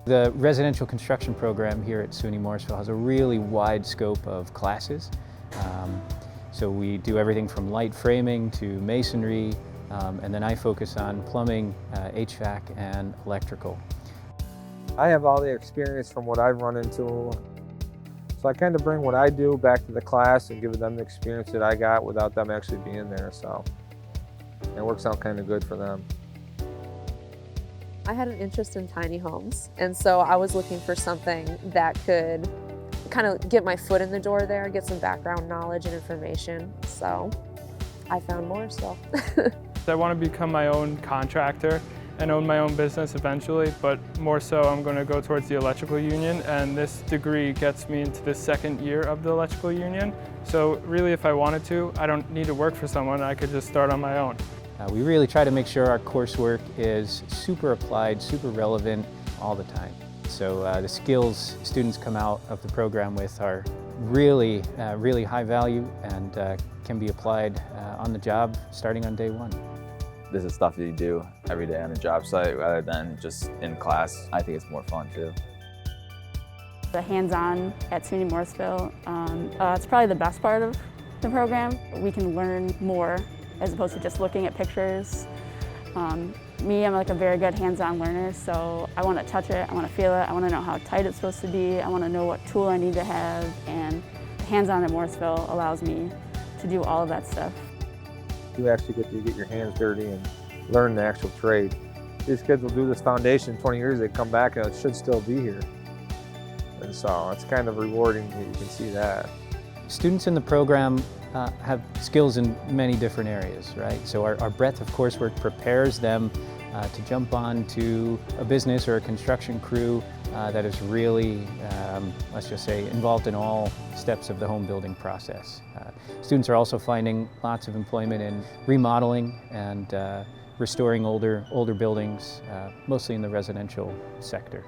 The residential construction program here at SUNY Morrisville has a really wide scope of classes. So we do everything from light framing to masonry, and then I focus on plumbing, HVAC, and electrical. I have all the experience from what I've run into, so I kind of bring what I do back to the class and give them the experience that I got without them actually being there, so it works out kind of good for them. I had an interest in tiny homes, and so I was looking for something that could kind of get my foot in the door there, get some background knowledge and information, so I found Morrisville. I want to become my own contractor and own my own business eventually, but more so I'm going to go towards the electrical union, and this degree gets me into the second year of the electrical union. So really, if I wanted to, I don't need to work for someone, I could just start on my own. We really try to make sure our coursework is super applied, super relevant all the time. So the skills students come out of the program with are really high value and can be applied on the job starting on day one. This is stuff that you do every day on the job site rather than just in class. I think it's more fun too. The hands-on at SUNY Morrisville, it's probably the best part of the program. We can learn more as opposed to just looking at pictures. Me, I'm like a very good hands-on learner, so I want to touch it, I want to feel it, I want to know how tight it's supposed to be, I want to know what tool I need to have, and hands-on at Morrisville allows me to do all of that stuff. You actually get to get your hands dirty and learn the actual trade. These kids will do this foundation 20 years, they come back and it should still be here. And so it's kind of rewarding that you can see that. Students in the program have skills in many different areas, right? So our breadth of coursework prepares them to jump on to a business or a construction crew that is really, let's just say, involved in all steps of the home building process. Students are also finding lots of employment in remodeling and restoring older buildings, mostly in the residential sector.